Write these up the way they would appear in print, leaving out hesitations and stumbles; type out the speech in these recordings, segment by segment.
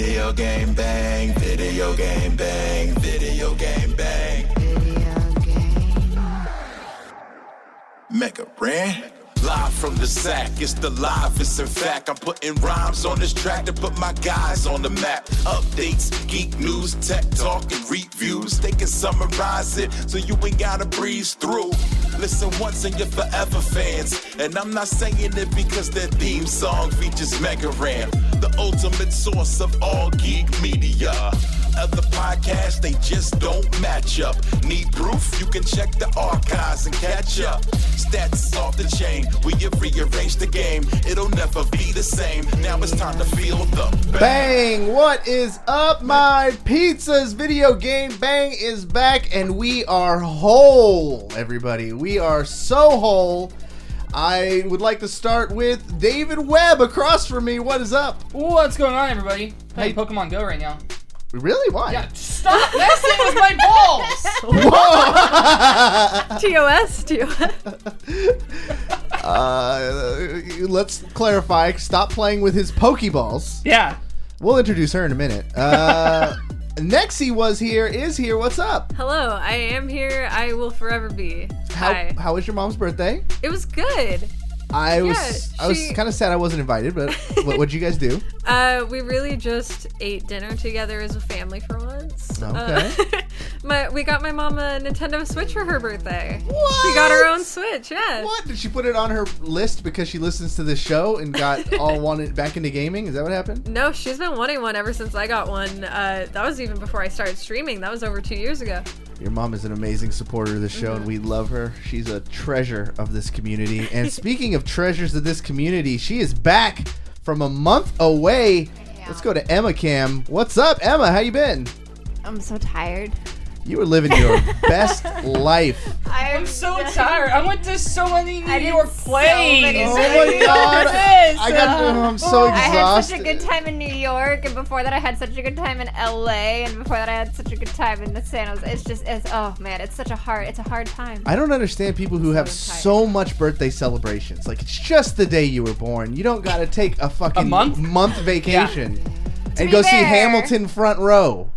Video game bang, video game bang, video game bang. Video game. Mega Brand. Live from the sack, it's the livest. In fact, I'm putting rhymes on this track to put my guys on the map. Updates, geek news, tech talk, and reviews. They can summarize it so you ain't gotta breeze through. Listen once and you're forever fans. And I'm not saying it because their theme song features Mega Ram, the ultimate source of all geek media. Other podcasts, they just don't match up. Need proof? You can check the archives and catch up. Stats off the chain, we have rearranged the game. It'll never be the same. Now it's time to feel the bang. What is up, my pizzas? Video Game Bang is back, and we are whole, everybody. We are so whole. I would like to start with David Webb across from me. What is up? What's going on, everybody? Playing Pokemon Go right now. Really? Why? Yeah, stop messing with my balls! Whoa! TOS. Let's clarify. Stop playing with his Pokeballs. Yeah. We'll introduce her in a minute. Nexy is here. What's up? Hello, I am here. I will forever be. How was your mom's birthday? It was good. I was kind of sad I wasn't invited, but what'd you guys do? We really just ate dinner together as a family for once. Okay. We got my mom a Nintendo Switch for her birthday. What? She got her own Switch, yeah. What? Did she put it on her list because she listens to this show and got all wanted back into gaming? Is that what happened? No, she's been wanting one ever since I got one. That was even before I started streaming. That was over 2 years ago. Your mom is an amazing supporter of this show, and we love her. She's a treasure of this community. And speaking of treasures of this community, she is back from a month away. Let's go to Emma Cam. What's up, Emma? How you been? I'm so tired. You were living your best life. I'm so tired. I went to so many New York plays. Oh my god. I'm so exhausted. I had such a good time in New York, and before that I had such a good time in LA, and before that I had such a good time in the San Jose. Oh man, it's a hard time. I don't understand people who have so much birthday celebrations. Like, it's just the day you were born. You don't gotta take a fucking month vacation and go see Hamilton front row.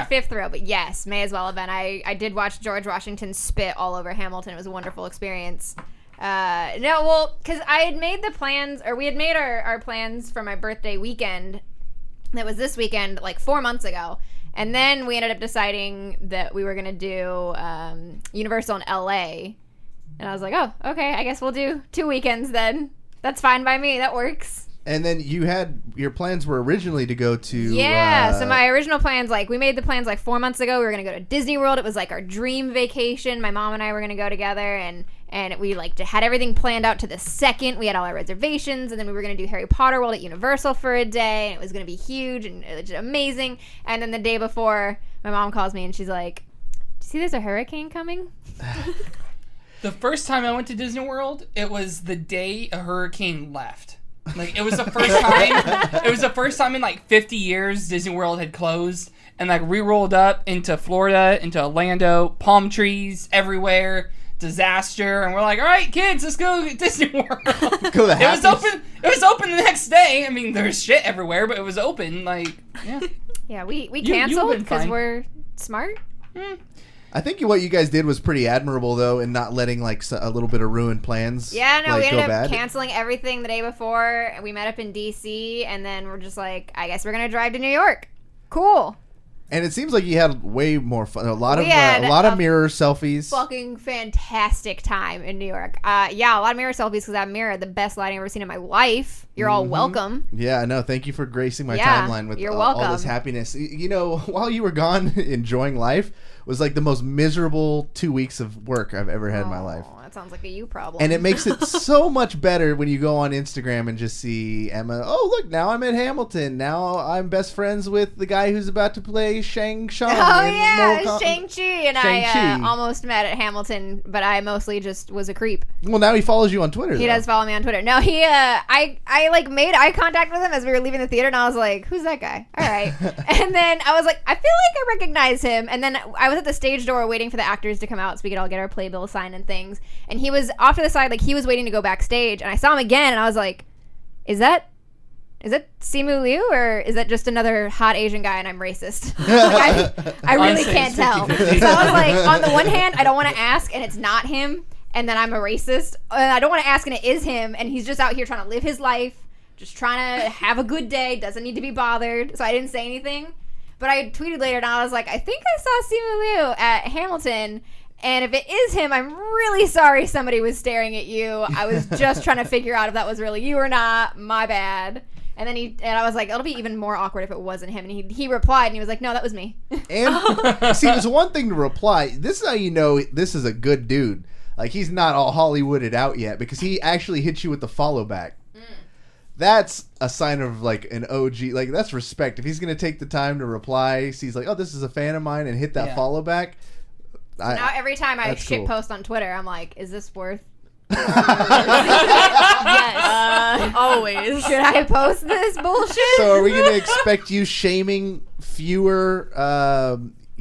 Fifth row, but yes, may as well have been. I did watch George Washington spit all over Hamilton. It was a wonderful experience. Because I had made the plans, or we had made our plans for my birthday weekend. That was this weekend, like 4 months ago. And then we ended up deciding that we were going to do Universal in LA. And I was like, oh, okay, I guess we'll do 2 weekends then. That's fine by me. That works. And then your plans were originally to go to... Yeah, so my original plans, we made the plans 4 months ago. We were going to go to Disney World. It was our dream vacation. My mom and I were going to go together, and we had everything planned out to the second. We had all our reservations, and then we were going to do Harry Potter World at Universal for a day, and it was going to be huge and amazing. And then the day before, my mom calls me, and she's like, "Do you see there's a hurricane coming?" The first time I went to Disney World, it was the day a hurricane left. It was the first time. It was the first time in 50 years Disney World had closed, and we rolled up into Florida, into Orlando, palm trees everywhere, disaster, and we're like, all right, kids, let's go to Disney World. It was open. It was open the next day. I mean, there's shit everywhere, but it was open. Yeah, we canceled because we're smart. I think what you guys did was pretty admirable, though, in not letting a little bit of ruined plans. Yeah, no, we ended up canceling everything the day before. We met up in DC, and then we're just like, I guess we're gonna drive to New York. Cool. And it seems like you had way more fun. A lot of mirror selfies. Fucking fantastic time in New York. A lot of mirror selfies because that mirror, the best lighting I've ever seen in my life. You're all welcome. Yeah, no, thank you for gracing my timeline with all this happiness. You know, while you were gone enjoying life, was the most miserable 2 weeks of work I've ever had in my life. That sounds like a you problem. And it makes it so much better when you go on Instagram and just see Emma. Oh, look, now I'm at Hamilton. Now I'm best friends with the guy who's about to play Shang-Chi. Oh, yeah, Shang-Chi. And I almost met at Hamilton, but I mostly just was a creep. Well, now he follows you on Twitter. He does follow me on Twitter. No, I made eye contact with him as we were leaving the theater, and I was like, who's that guy? All right. And then I was like, I feel like I recognize him. And then I was at the stage door waiting for the actors to come out so we could all get our playbill signed and things. And he was off to the side, he was waiting to go backstage. And I saw him again, and I was like, is that is that Simu Liu or is that just another hot Asian guy and I'm racist? Like, I really Honestly, can't it's tell. 50-50. So I was like, on the one hand, I don't want to ask and it's not him, and then I'm a racist. And I don't want to ask and it is him, and he's just out here trying to live his life, just trying to have a good day, doesn't need to be bothered. So I didn't say anything. But I tweeted later and I was like, I think I saw Simu Liu at Hamilton. And if it is him, I'm really sorry somebody was staring at you. I was just trying to figure out if that was really you or not. My bad. And then I was like, it'll be even more awkward if it wasn't him. And he replied and he was like, no, that was me. And see, there's one thing to reply. This is how you know this is a good dude. Like, he's not all Hollywooded out yet because he actually hits you with the follow back. That's a sign of like an OG. Like, that's respect. If he's gonna take the time to reply, sees like, oh, this is a fan of mine, and hit that follow back. Now every time I that's shit cool. post on Twitter, I'm like, is this worth? Yes. Always. Should I post this bullshit? So are we gonna expect you shaming fewer,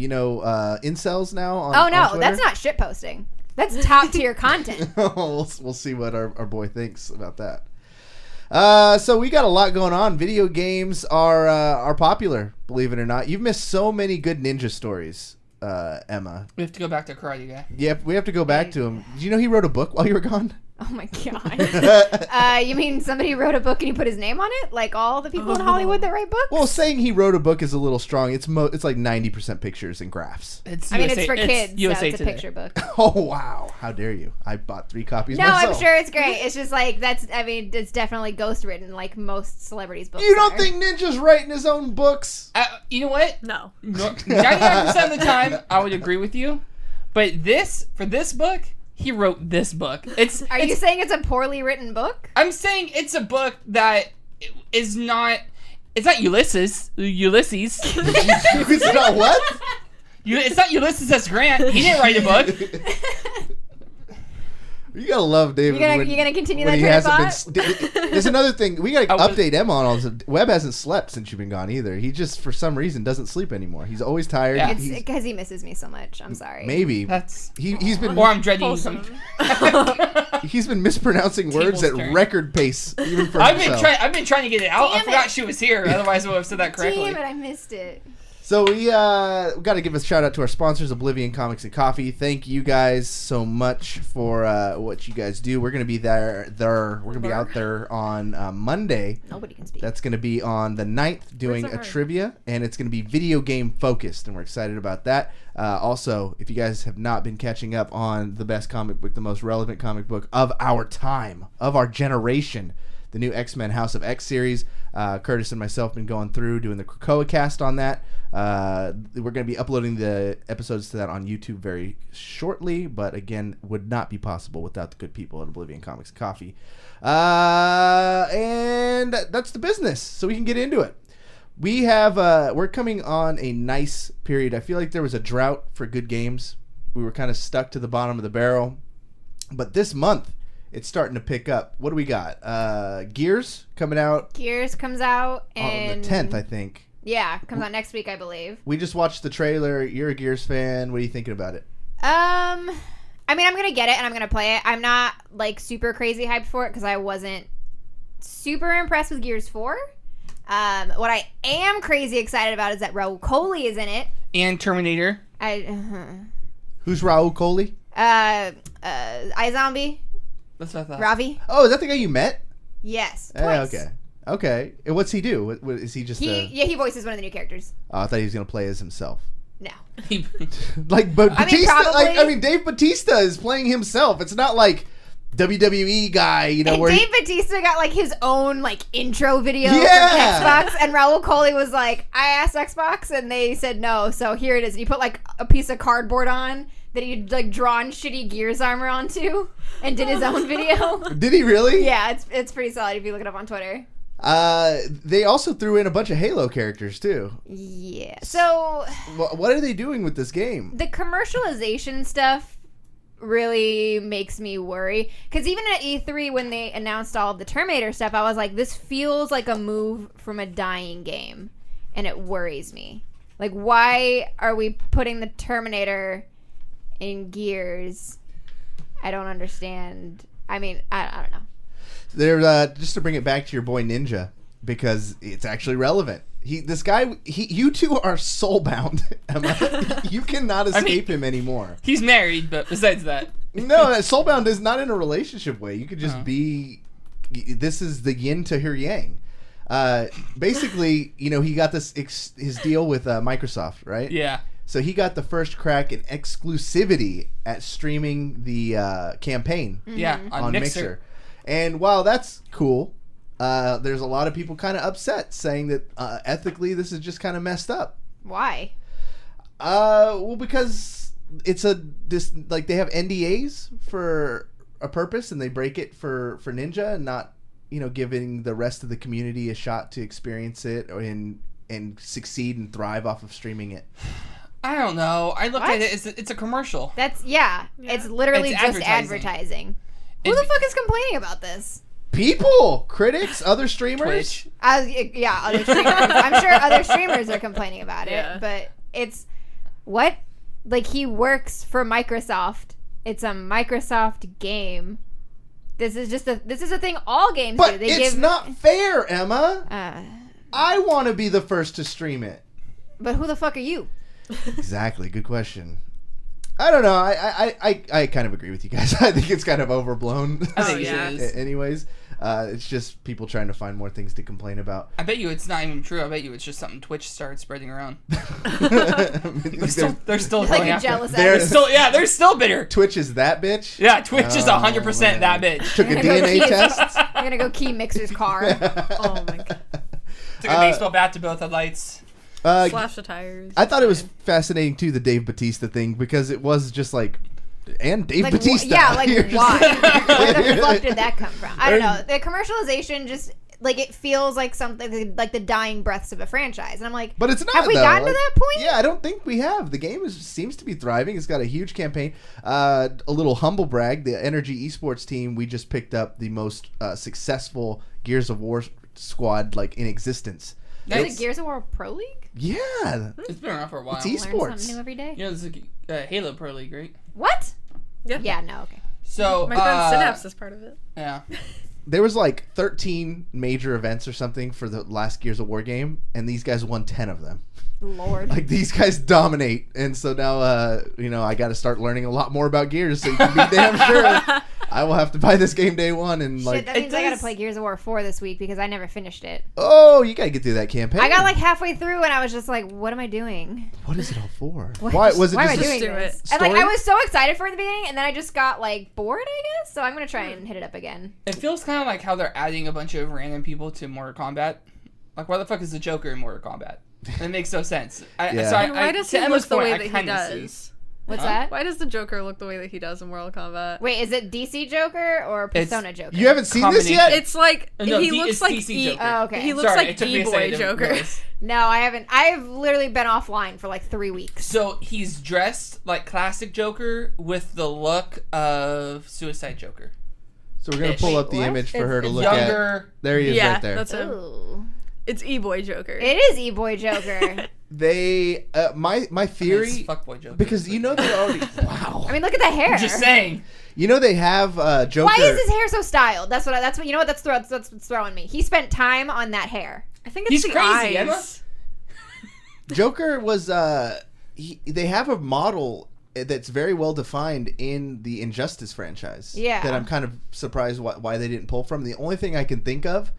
incels now? Oh no, on Twitter? that's not shit posting. That's top tier content. we'll see what our boy thinks about that. So we got a lot going on. Video games are popular, believe it or not. You've missed so many good ninja stories, Emma. We have to go back to Karate Guy. Yep, we have to go back to him. Did you know he wrote a book while you were gone? Oh my god. You mean somebody wrote a book and he put his name on it? Like all the people in Hollywood that write books? Well, saying he wrote a book is a little strong. It's like 90% pictures and graphs. It's it's for kids, USA so it's a Today. picture book. Oh wow! How dare you? I bought 3 copies. No, myself. I'm sure it's great. It's just like it's definitely ghostwritten like most celebrities' books. You don't are. think Ninja's writing his own books? You know what? No. 99% of the time, I would agree with you. But for this book, he wrote this book. Are you saying it's a poorly written book? I'm saying it's a book that is not. It's not Ulysses. It's not what? It's not Ulysses S. Grant. He didn't write a book. You gotta love David. You're gonna continue when that he train of hasn't been. There's another thing. We gotta update Emma on all this. Webb hasn't slept since you've been gone either. He just, for some reason, doesn't sleep anymore. He's always tired. Yeah. It's because he misses me so much. I'm sorry. Maybe he's been Or I'm dreading some. he's been mispronouncing words at turn. record pace, even for I've himself. been trying to get it out. I Damn forgot it. she was here. Otherwise, I would have said that correctly. Damn it, I missed it. So we got to give a shout out to our sponsors, Oblivion Comics and Coffee. Thank you guys so much for what you guys do. We're going to be there. We're going to be out there on Monday. Nobody can speak. That's going to be on the 9th doing Where's a the trivia, and it's going to be video game focused, and we're excited about that. Also, if you guys have not been catching up on the best comic book, the most relevant comic book of our time, of our generation, the new X-Men House of X series, Curtis and myself been going through doing the Krakoa cast on that. We're going to be uploading the episodes to that on YouTube very shortly, but again, would not be possible without the good people at Oblivion Comics and Coffee. And that's the business, so we can get into it. We have we're coming on a nice period. I feel like there was a drought for good games. We were kind of stuck to the bottom of the barrel, but this month it's starting to pick up. What do we got? Gears coming out Gears comes out on and the 10th, I think. Yeah, comes out next week, I believe. We just watched the trailer. You're a Gears fan. What are you thinking about it? I mean, I'm gonna get it and I'm gonna play it. I'm not like super crazy hyped for it because I wasn't super impressed with Gears 4. What I am crazy excited about is that Raul Coley is in it. And Terminator. Who's Raul Coley? iZombie, That's what I thought. Ravi. Oh, is that the guy you met? Yes, twice. Okay. And what's he do? What is he just? He voices one of the new characters. Oh, I thought he was gonna play as himself. No. Like, but I mean, Batista. probably. Dave Batista is playing himself. It's not like WWE guy, And where Dave Batista got like his own like intro video Yeah. from Xbox, and Raul Coley was like, I asked Xbox and they said no, so here it is. And he put like a piece of cardboard on that he'd like drawn shitty Gears armor onto and did his own video. Did he really? Yeah, it's pretty solid if you look it up on Twitter. They also threw in a bunch of Halo characters too. Yeah. So What are they doing with this game? the commercialization stuff really makes me worry, because even at E3 when they announced all of the Terminator stuff, I was like, this feels like a move from a dying game, and it worries me. Like, why are we putting the Terminator in Gears? I don't understand. I mean, I don't know. They're just to bring it back to your boy Ninja. because it's actually relevant. You two are soulbound, Emma. You cannot escape him anymore. He's married, but besides that. No, soulbound is not in a relationship way. You could just be... This is the yin to her yang. Basically, he got his deal with Microsoft, right? Yeah. So he got the first crack in exclusivity at streaming the campaign. Yeah, on Mixer. And while that's cool, there's a lot of people kind of upset, saying that ethically this is just kind of messed up. Why? Well, because it's they have NDAs for a purpose, and they break it for Ninja, and not giving the rest of the community a shot to experience it and succeed and thrive off of streaming it. I don't know. I looked at it. It's a commercial. It's literally It's just advertising. Who the fuck is complaining about this? People, critics, other streamers. Twitch. Other streamers. I'm sure other streamers are complaining about it, but it's what? Like, he works for Microsoft. It's a Microsoft game. This is a thing all games do. But it's not fair, Emma. I want to be the first to stream it. But who the fuck are you? Exactly. Good question. I don't know. I kind of agree with you guys. I think it's kind of overblown. I think it is. Anyways, it's just people trying to find more things to complain about. I bet you it's not even true. I bet you it's just something Twitch started spreading around. They're still like going a after. jealous They're still bitter. Twitch is that bitch? Yeah, Twitch is 100% man. that bitch. Took a DNA test? I'm gonna go key Mixer's car. Oh my god. Took a baseball bat to both headlights. Slash the tires. I thought it was fascinating too, the Dave Bautista thing, because it was just like, and Dave Bautista. Why? You're just- Where the fuck did that come from? I don't know. The commercialization just it feels like something like the dying breaths of a franchise, and I'm like, but it's not. Have we gotten to that point? Yeah, I don't think we have. The game seems to be thriving. It's got a huge campaign. A little humble brag: the Energy Esports team, we just picked up the most successful Gears of War squad in existence. Is it Gears of War Pro League? Yeah, It's been around for a while. it's Learn esports. something new every day. There's a Halo Pro League, right? What? Yeah. Yeah. No. Okay. So My friend Synapse is part of it. Yeah. There was 13 major events or something for the last Gears of War game, and these guys won 10 of them. Lord. These guys dominate, and so now I got to start learning a lot more about Gears, so you can be damn sure I will have to buy this game day one. And Shit, that means I gotta play Gears of War 4 this week because I never finished it. Oh, you gotta get through that campaign. I got halfway through and I was just like, what am I doing? What is it all for? Why Was it am I just doing do this? it. And Story? I was so excited for it at the beginning, and then I just got bored, I guess. So I'm gonna try and hit it up again. It feels kind of like how they're adding a bunch of random people to Mortal Kombat. Why the fuck is the Joker in Mortal Kombat? It makes no sense. Why does he look the way that he does? What's that? Why does the Joker look the way that he does in Mortal Kombat? Wait, is it DC Joker or Persona Joker? You haven't seen this yet? It's like No, he it's looks like DC Joker. Oh, okay. He looks Sorry, like it took me a E-boy second to Joker. realize. No, I haven't. I've literally been offline for 3 weeks. So he's dressed like classic Joker with the look of Suicide Joker. So we're gonna pull up the what? image for her to It's look younger. at. There he is, Yeah, right there. that's him. Ooh. It's E-boy Joker. It is E-boy Joker. They my theory, It's fuckboy Joker. because they already wow. I mean, look at the hair. I'm just saying. They have Joker. Why is his hair so styled? That's what you know what that's what's throwing me. He spent time on that hair. I think it's He's the crazy, eyes. Joker was they have a model that's very well defined in the Injustice franchise. Yeah. That I'm kind of surprised why they didn't pull from. The only thing I can think of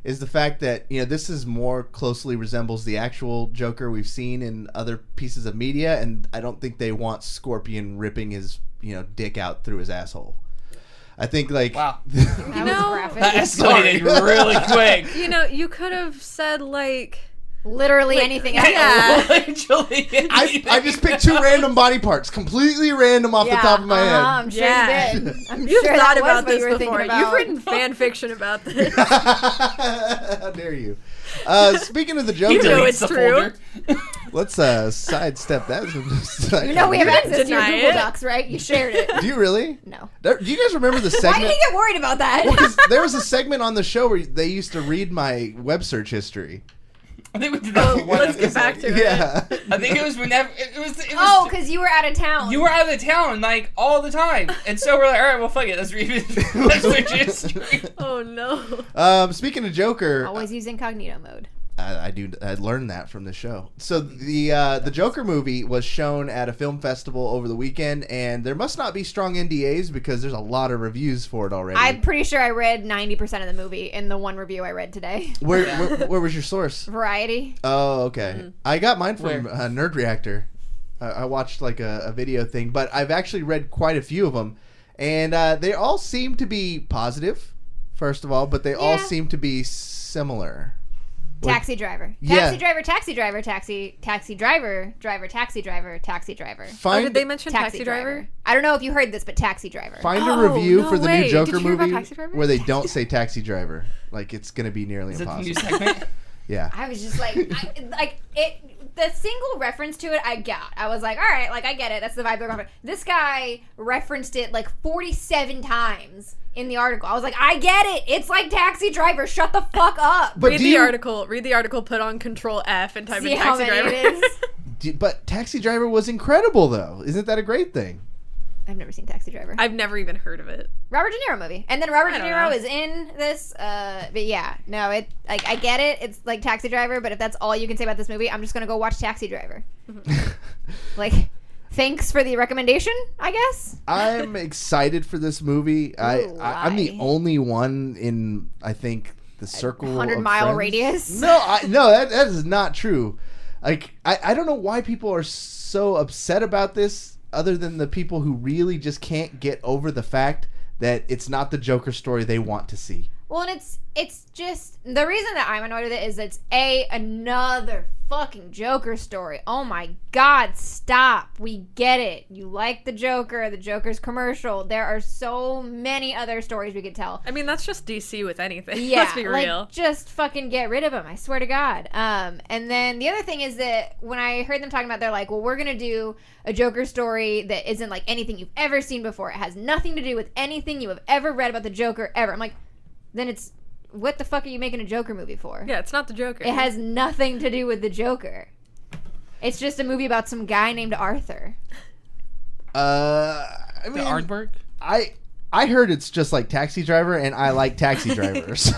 is the fact that this is more closely resembles the actual Joker we've seen in other pieces of media, and I don't think they want Scorpion ripping his dick out through his asshole. I think Wow. That was graphic. That escalated really quick. You could have said Literally anything else. yeah. Literally. I just picked 2 random body parts, completely random off the top of my head. I'm sure Yeah. you did. I'm You've sure thought that was about what you this were thinking before. about. You've written fan fiction about this. How dare you? Speaking of the Joker, You know Deletes it's the true. folder. let's sidestep that. You know we have access to your Deny Google it. Docs, right? You shared it. Do you really? No. Do you guys remember the Why segment? did you get worried about that? Well, 'cause there was a segment on the show where they used to read my web search history. I think we did that for one Let's get episode. back to it. Yeah. I think it was whenever it was. Oh, because you were out of town. You were out of the town like all the time, and so we're like, all right, well, fuck it, let's switch history. Oh no. Speaking of Joker, always use incognito mode. I learned that from the show. So the Joker movie was shown at a film festival over the weekend, and there must not be strong NDAs because there's a lot of reviews for it already. I'm pretty sure I read 90% of the movie in the one review I read today. Where was your source? Variety. Oh, okay. I got mine from Nerd Reactor. I watched like a video thing, but I've actually read quite a few of them, and they all seem to be positive, first of all, but they all seem to be similar. Taxi driver. Yeah. Taxi driver, taxi driver, taxi driver, taxi driver, taxi driver. Did they mention taxi driver? I don't know if you heard this, but taxi driver. Find a review no for the way. new Joker Did you hear about movie Taxi Driver? where they don't say taxi driver. Like, it's going to be nearly Is it the impossible. new segment? Yeah. I was just like, the single reference to it, I got. I was like, all right, like, I get it. That's the vibe they're going for. This guy referenced it like 47 times in the article. I was like, I get it. It's like taxi driver. Shut the fuck up. But Read the article, put on Control F and type See in how taxi many driver. it is? But Taxi Driver was incredible, though. Isn't that a great thing? I've never seen Taxi Driver. I've never even heard of it. Robert De Niro movie, and then Robert De I don't Niro know. is in this. But yeah, no, it like I get it. It's like Taxi Driver, but if that's all you can say about this movie, I'm just gonna go watch Taxi Driver. Like, thanks for the recommendation, I guess. I'm excited for this movie. I'm the why? only one in, I think, the circle 100-mile of friends. radius? No, that is not true. Like, I don't know why people are so upset about this, other than the people who really just can't get over the fact that it's not the Joker story they want to see. Well, and it's just the reason that I'm annoyed with it is it's another fucking Joker story. Oh my God, stop. We get it. You like the Joker's commercial. There are so many other stories we could tell. I mean, that's just DC with anything. Yeah, Let's be real. like, just fucking get rid of him. I swear to God. And then the other thing is that when I heard them talking about, they're like, well, we're gonna do a Joker story that isn't like anything you've ever seen before. It has nothing to do with anything you have ever read about the Joker ever. I'm like, then it's, what the fuck are you making a Joker movie for? Yeah, it's not the Joker. It has nothing to do with the Joker. It's just a movie about some guy named Arthur. I The mean, Aardvark? I heard it's just like Taxi Driver, and I like Taxi Driver. So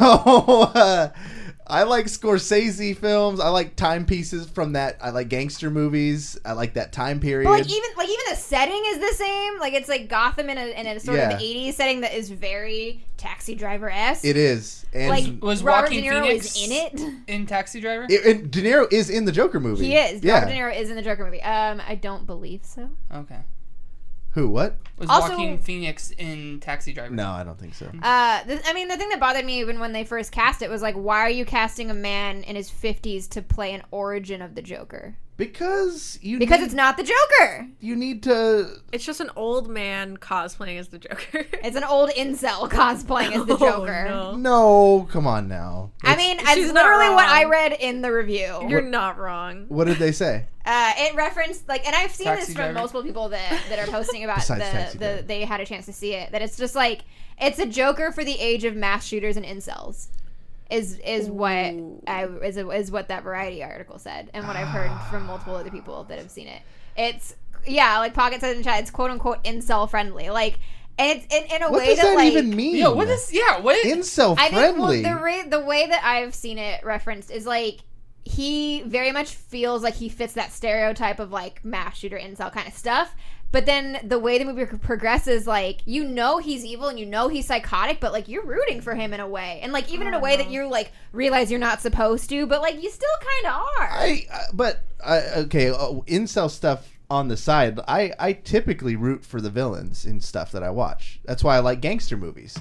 I like Scorsese films. I like timepieces from that. I like gangster movies. I like that time period. But even the setting is the same. Like, it's like Gotham in a sort of 80s setting that is very Taxi Driver-esque. It is. And Like, Was Robert Joaquin De Niro Phoenix is in it. in Taxi Driver? and De Niro is in the Joker movie. He is. Yeah. Robert De Niro is in the Joker movie. I don't believe so. Okay. Who? What? Was Also- Joaquin Phoenix in Taxi Driver? No, I don't think so. The thing that bothered me even when they first cast it was like, why are you casting a man in his 50s to play an origin of the Joker? Because It's not the Joker. you need to. It's just an old man cosplaying as the Joker. It's an old incel cosplaying as the Oh, Joker. no. No, come on now. I mean, it's she's not literally what wrong. I read in the review. You're not wrong. What did they say? It referenced, like, and I've seen Taxi this from Driver? multiple people that are posting about Besides Taxi Driver. they had a chance to see it. That it's just like, it's a Joker for the age of mass shooters and incels. Is what that Variety article said, and what I've heard from multiple other people that have seen it. It's like Pocket says in chat, it's quote unquote incel friendly. Like, and it's in a What way does that like, even mean? Yo, what is... Yeah, what... incel I friendly? think the way that I've seen it referenced is like, he very much feels like he fits that stereotype of like mass shooter incel kind of stuff. But then the way the movie progresses, like, you know he's evil and you know he's psychotic, but like you're rooting for him in a way, and like even in a way that you like realize you're not supposed to, but like you still kind of are. Okay, incel stuff on the side. I typically root for the villains in stuff that I watch. That's why I like gangster movies.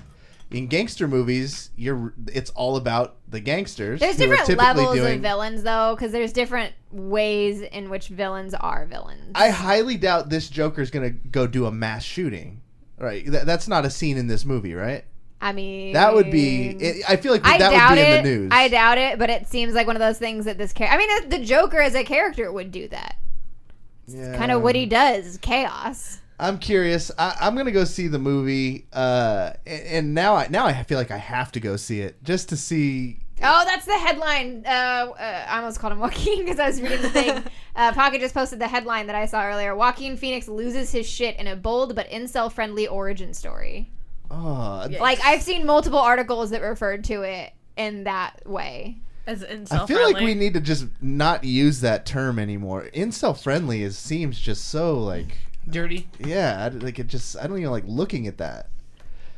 In gangster movies, it's all about the gangsters. There's who are different typically levels doing, of villains, though, because there's different ways in which villains are villains. I highly doubt this Joker's gonna go do a mass shooting. Right? That's not a scene in this movie, right? I mean, That would be. I feel like I that doubt would be it. in the news. I doubt it, but it seems like one of those things that this character. I mean, the Joker as a character would do that. Yeah. Kind of what he does is chaos. I'm curious. I'm gonna go see the movie, and now I feel like I have to go see it just to see Oh, that's the headline. I almost called him Joaquin because I was reading the thing. Pocket just posted the headline that I saw earlier. Joaquin Phoenix loses his shit in a bold but incel-friendly origin story. Oh, Like, I've seen multiple articles that referred to it in that way. As incel I feel like we need to just not use that term anymore. Incel-friendly seems just so, like... Dirty. Yeah, like it just... I don't even like looking at that.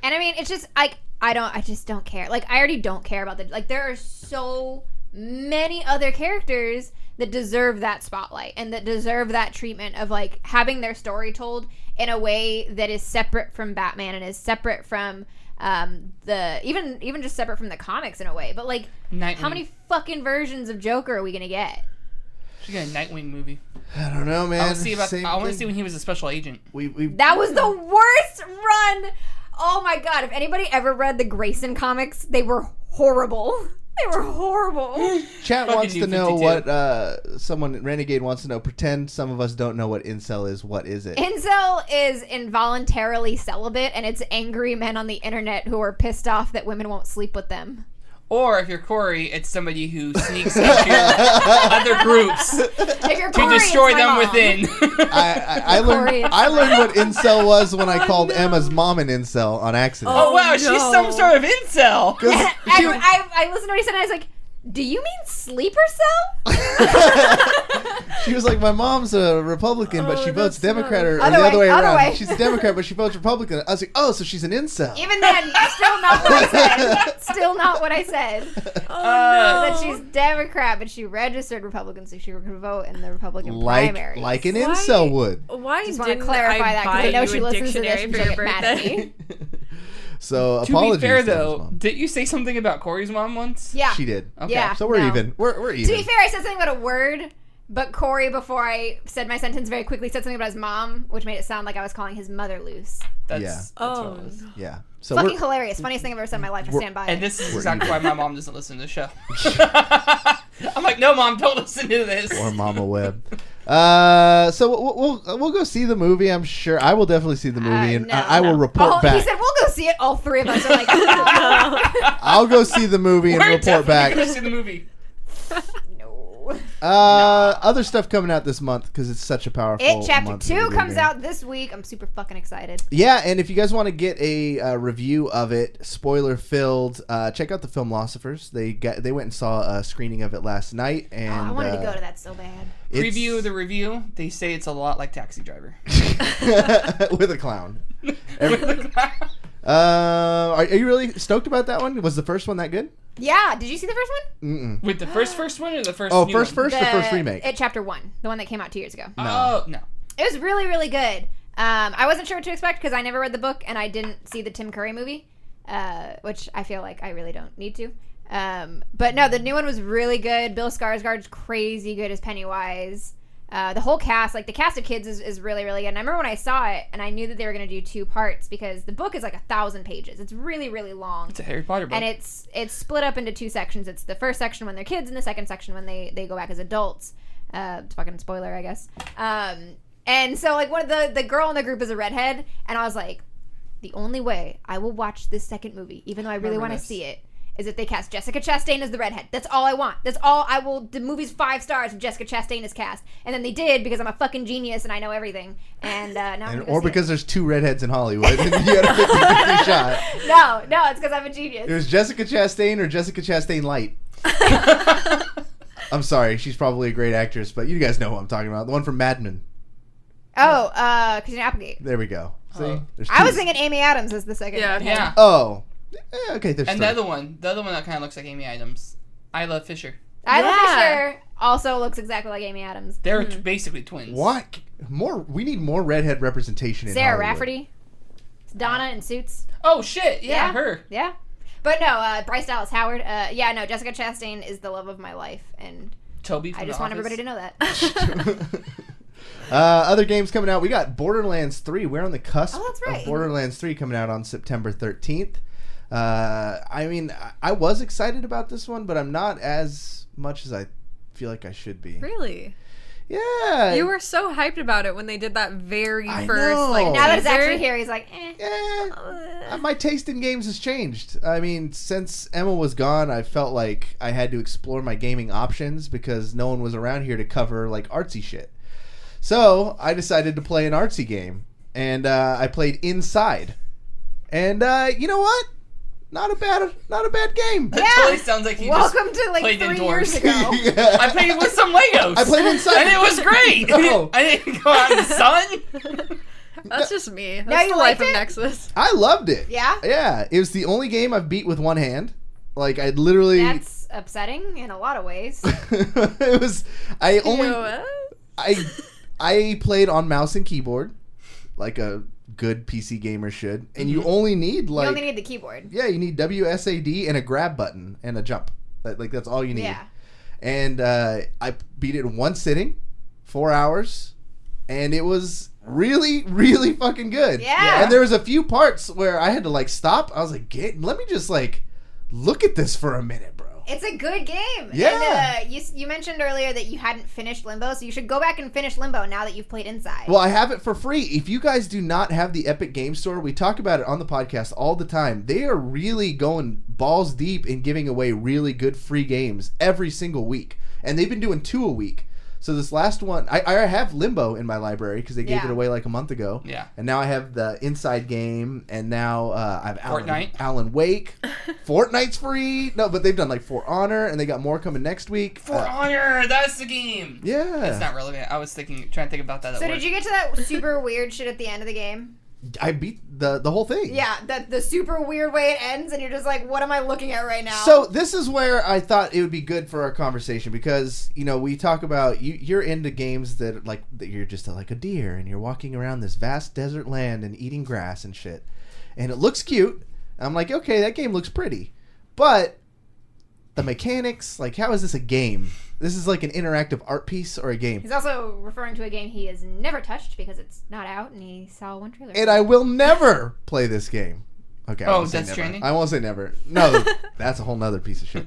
And I mean, it's just, like, I just don't care. Like, I already don't care about the... Like, there are so many other characters that deserve that spotlight and that deserve that treatment of, like, having their story told in a way that is separate from Batman and is separate from the... Even just separate from the comics in a way. But, like, Nightwing. how many fucking versions of Joker are we going to get? Should get a Nightwing movie. I don't know, man. I want to see when he was a special agent. That was the worst run. Oh my god, if anybody ever read the Grayson comics, they were horrible. They were horrible. Chat Fucking wants to New know 52. what someone Renegade wants to know. Pretend some of us don't know what incel is. What is it? Incel is involuntarily celibate, and it's angry men on the internet who are pissed off that women won't sleep with them. Or if you're Cory, it's somebody who sneaks into other groups If you're to Cory, destroy it's my them mom. within. I Cory, it's learned what incel was when I called Emma's mom an incel on accident. Oh wow, no. she's some sort of incel. I listened to what he said, and I was like, do you mean sleeper cell? She was like, my mom's a Republican, but she votes Democrat, or the Other other way way, other around. way. She's a Democrat, but she votes Republican. I was like, oh, so she's an incel. Even then, still not what I said. Still not what I said. That she's Democrat, but she registered Republican, so she could vote in the Republican primaries. Like an incel would. Why Just want to didn't clarify I that because buy I know you she a listens to this dictionary and for she'll your get mad at birthday? me. So To apologies. be fair, to Emma's though, mom. didn't you say something about Cory's mom once? Yeah. She did. Okay. Yeah. So we're No. even. We're even. To be fair, I said something about a word, but Cory, before I said my sentence very quickly, said something about his mom, which made it sound like I was calling his mother loose. That's, Yeah. That's Oh, what it was. no. Yeah. So Fucking we're, hilarious. Funniest thing I've ever said in my life. I stand by And it. this is We're exactly even. why my mom doesn't listen to the show. I'm like, no, mom, don't listen to this. or Mama Webb. So we'll go see the movie. I'm sure I will definitely see the movie, and no, I will report Oh, back. he said we'll go see it. All three of us are like, I'll go see the movie and We're report definitely back. gonna see the movie. no. Other stuff coming out this month because it's such a powerful. It Chapter month 2 for video comes games. out this week. I'm super fucking excited. Yeah, and if you guys want to get a review of it, spoiler filled, check out the Filmlosophers. They went and saw a screening of it last night, and I wanted to go to that so bad. Preview of the review. They say it's a lot like Taxi Driver. with a clown. Are you really stoked about that one? Was the first one that good? Yeah, did you see the first one? Mm-mm. With the first one or the first? Oh, new first, one? the first remake. It Chapter 1, the one that came out 2 years ago. Oh no. It was really, really good. I wasn't sure what to expect because I never read the book and I didn't see the Tim Curry movie, which I feel like I really don't need to. But no, the new one was really good. Bill Skarsgård's crazy good as Pennywise. The whole cast, like the cast of kids is really, really good. And I remember when I saw it and I knew that they were going to do 2 parts because the book is like 1,000 pages. It's really, really long. It's a Harry Potter book. And it's split up into 2 sections. It's the first section when they're kids and the second section when they go back as adults. Fucking spoiler, I guess. And so like one of the girl in the group is a redhead, and I was like, the only way I will watch this second movie, even though I really want to see it, is if they cast Jessica Chastain as the redhead. That's all I want. That's all I will. The movie's 5 stars if Jessica Chastain is cast, and then they did because I'm a fucking genius and I know everything. And now I'm gonna go Or see because there's 2 redheads in Hollywood, and you had a 50-50 shot. it. No, it's because I'm a genius. It was Jessica Chastain or Jessica Chastain Light. I'm sorry, she's probably a great actress, but you guys know who I'm talking about. The one from Mad Men. Oh, Christina Applegate. There we go. See? There's I 2. was thinking Amy Adams as the second. Yeah. redhead. yeah. Oh. Okay, there's And 3. the other one that kind of looks like Amy Adams. I Love Fisher. Isla Yeah. Fisher also looks exactly like Amy Adams. They're basically twins. What? We need more redhead representation in Sarah Hollywood. Rafferty. Donna in Suits. Oh shit! Yeah, her. Yeah. But no, Bryce Dallas Howard. Jessica Chastain is the love of my life, and Toby. From I just The want Office. everybody to know that. Other games coming out. We got Borderlands 3. We're on the cusp Oh, that's right. of Borderlands 3 coming out on September 13th. I mean, I was excited about this one, but I'm not as much as I feel like I should be. Really? Yeah. You were so hyped about it when they did that very I first know. like Now that it's teaser. actually here, he's like, eh. Yeah. My taste in games has changed. I mean, since Emma was gone, I felt like I had to explore my gaming options because no one was around here to cover like artsy shit. So I decided to play an artsy game, and I played Inside. And you know what? Not a bad game. That totally sounds like you Welcome just to like 3 played indoors. years ago. I played with some Legos. I played Inside. And it was great. No. I didn't go out in the sun. That's just me. That's Now you the life liked of it? Nexus. I loved it. Yeah? Yeah. It was the only game I've beat with one hand. Like I literally. That's upsetting in a lot of ways. It was. I only. You know what? I played on mouse and keyboard, like a good PC gamer should, and you only need like you only need the keyboard. yeah, you need WSAD and a grab button and a jump. That's all you need. Yeah. And I beat it in one sitting, 4 hours, and it was really, really fucking good. Yeah. And there was a few parts where I had to like stop. I was like, let me just like look at this for a minute, bro. It's a good game. Yeah. And you mentioned earlier that you hadn't finished Limbo, so you should go back and finish Limbo now that you've played Inside. Well, I have it for free. If you guys do not have the Epic Game Store, we talk about it on the podcast all the time. They are really going balls deep in giving away really good free games every single week. And they've been doing 2 a week. So this last one, I have Limbo in my library because they gave it away like a month ago. Yeah. And now I have the Inside game, and now I have Fortnite. Alan Wake. Fortnite's free. No, but they've done like For Honor, and they got more coming next week. For Honor, that's the game. Yeah. It's not relevant. I was trying to think about that. so did you get to that super weird shit at the end of the game? I beat the whole thing. Yeah, the super weird way it ends, and you're just like, what am I looking at right now? So this is where I thought it would be good for our conversation because we talk about you're into games that you're just like a deer and you're walking around this vast desert land and eating grass and shit, and it looks cute. I'm like, okay, that game looks pretty, but the mechanics, like, how is this a game? This is like an interactive art piece or a game. He's also referring to a game he has never touched because it's not out, and he saw one trailer. And I will never play this game. Okay. I Oh, won't say Death never. Stranding? I won't say never. No, that's a whole nother piece of shit.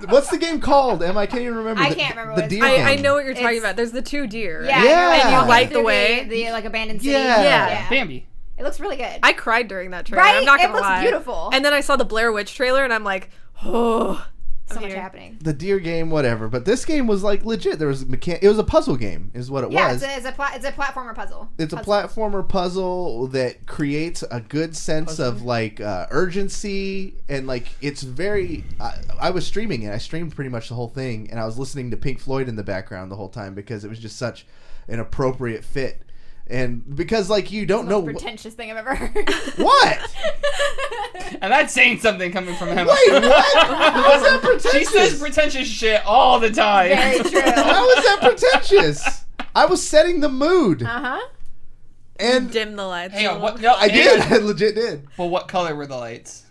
What's the game called? I can't even remember. I can't remember the what it's deer called. I game. know what you're talking It's- about. There's the 2 deer. yeah, Yeah. you're And you walking light the through way. the like abandoned city. Yeah. Bambi. It looks really good. I cried during that trailer. Right? I'm not It gonna looks lie. beautiful. And then I saw the Blair Witch trailer, and I'm like, oh, so I'm much here. happening. The deer game, whatever. But this game was like legit. There was it was a puzzle game, is what it Yeah, was. it's a platformer puzzle. It's a platformer puzzle that creates a good sense of like urgency, and like it's very. I was streaming it. I streamed pretty much the whole thing, and I was listening to Pink Floyd in the background the whole time because it was just such an appropriate fit. And because like you don't know Pretentious thing I've ever heard. what. And that's saying something coming from him. Wait, what? How is that pretentious? She says pretentious shit all the time. Very true. How is that pretentious? I was setting the mood, Uh-huh. and Dim the lights. Hang a on, little. what? No, I did. and- I legit did. Well, what color were the lights?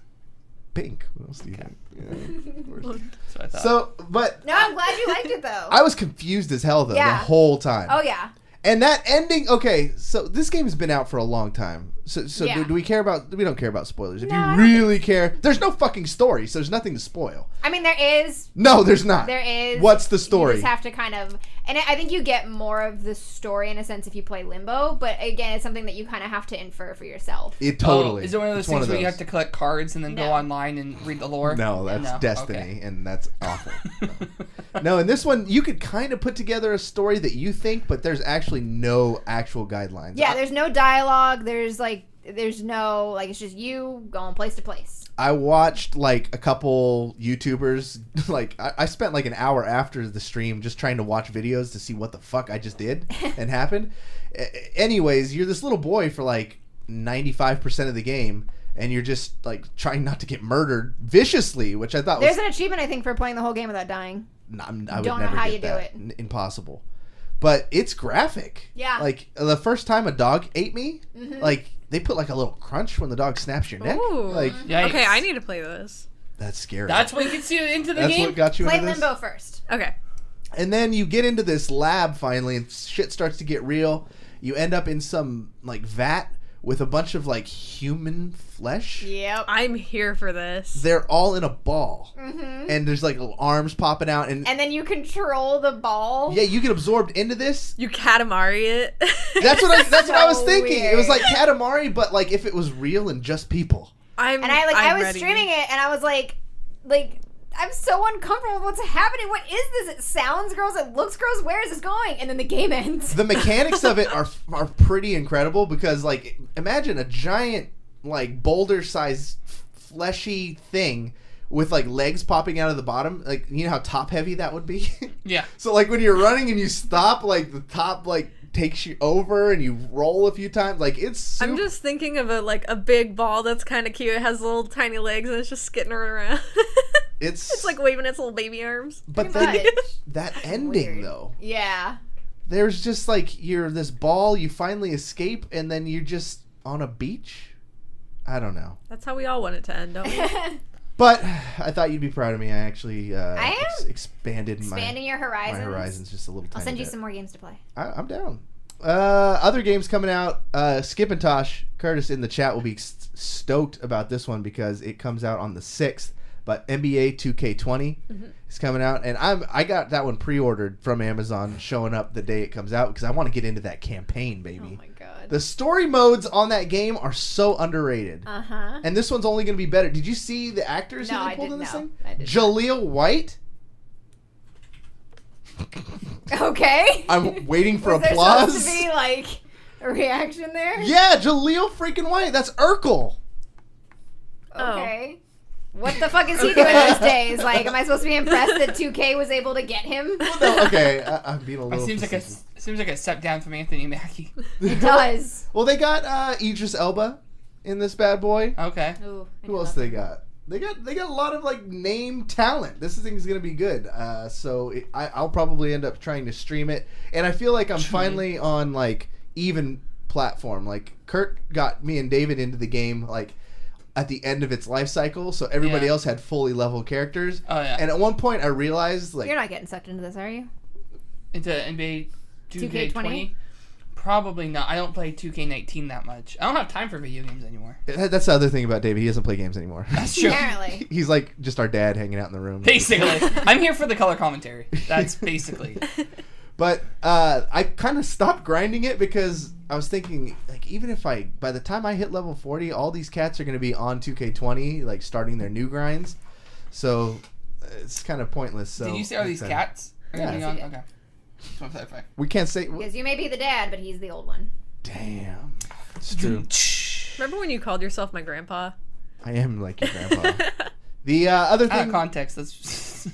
Pink. What else do you think? Yeah, of course. That's what I thought. So, but No, I'm glad you liked it though. I was confused as hell though Yeah. the whole time. Oh yeah. And that ending. Okay, so this game's been out for a long time. So Yeah. do we care about? We don't care about spoilers. If No, I you don't really care, there's no fucking story, so there's nothing to spoil. I mean, there is. No, there's not. There is. What's the story? You just have to kind of, and I think you get more of the story in a sense if you play Limbo. But again, it's something that you kind of have to infer for yourself. It totally. Oh, is it one of those It's things where you have to collect cards and then go No. online and read the lore? No, that's No? Destiny, Okay. and that's awful. No, in this one, you could kind of put together a story that you think, but there's actually no actual guidelines. Yeah, there's no dialogue. There's no like it's just you going place to place. I watched like a couple YouTubers. Like I spent like an hour after the stream just trying to watch videos to see what the fuck I just did and happened. Anyways, you're this little boy for like 95% of the game, and you're just like trying not to get murdered viciously, which I thought There's was an achievement I think for playing the whole game without dying. I would Don't know never how get you do that. it. Impossible. But it's graphic. Yeah. Like the first time a dog ate me, like they put like a little crunch when the dog snaps your neck. Ooh. Like Yikes. Okay, I need to play this. that's scary. That's what gets you into the That's game? what got you Play into this. Limbo first. Okay. And then you get into this lab finally, and shit starts to get real. You end up in some like vat with a bunch of like human flesh. Yep. I'm here for this. They're all in a ball, and there's like little arms popping out, and And then you control the ball. yeah, you get absorbed into this. You Katamari it. That's what I was So thinking. It was weird. like Katamari, but like if it was real and just people. I'm I was ready. streaming it, and I was like, I'm so uncomfortable with what's happening. What is this? It sounds gross. It looks gross. Where is this going? And then the game ends. The mechanics of it are pretty incredible because like imagine a giant like boulder-sized fleshy thing with like legs popping out of the bottom. Like you know how top heavy that would be. Yeah. So like when you're running and you stop, like the top like takes you over and you roll a few times. Like it's. I'm just thinking of a big ball that's kind of cute. It has little tiny legs and it's just skittering around. It's like waving its little baby arms. But Pretty then much. that ending Weird. though. Yeah. There's just like you're this ball, you finally escape, and then you're just on a beach. I don't know. That's how we all want it to end, don't we? But I thought you'd be proud of me. I actually I am expanded expanding your my horizons. horizons just a little tiny I'll send you bit. some more games to play. I'm down. Other games coming out. Skip and Tosh, Curtis in the chat will be stoked about this one because it comes out on the 6th. But NBA 2K20 is coming out, and I got that one pre-ordered from Amazon, showing up the day it comes out because I want to get into that campaign, baby. Oh my god. The story modes on that game are so underrated. Uh-huh. And this one's only going to be better. Did you see the actors No, who they I pulled in didn't this know. thing? I did Jaleel White. Okay. I'm waiting for Was there applause. supposed to be like a reaction there? Yeah, Jaleel freaking White. That's Urkel. Okay. What the fuck is he doing these days? Like, am I supposed to be impressed that 2K was able to get him? No, okay, I'm being a It little. seems like a step down from Anthony Mackie. It does. Well, they got Idris Elba in this bad boy. Okay. Ooh, I Who do else love they him. got? They got a lot of like name talent. This thing's gonna be good. I'll probably end up trying to stream it, and I feel like I'm finally on like even platform. Like Kurt got me and David into the game like at the end of its life cycle, so everybody else had fully leveled characters. Oh yeah. And at one point, I realized like You're not getting sucked into this, are you? Into NBA 2K20? 2K20? Probably not. I don't play 2K19 that much. I don't have time for video games anymore. that's the other thing about David. He doesn't play games anymore. That's true. Apparently. He's like just our dad hanging out in the room. Basically, I'm here for the color commentary. That's basically. But I kind of stopped grinding it because I was thinking, like, even if by the time I hit level 40, all these cats are going to be on 2K20, like, starting their new grinds. So it's kind of pointless. So Did you see all these cats? Are Yeah. gonna be on? Yes, I did. Okay. Just wanna clarify. We can't say. Because you may be the dad, but he's the old one. Damn. It's true. Remember when you called yourself my grandpa? I am like your grandpa. The other Out thing. of context, that's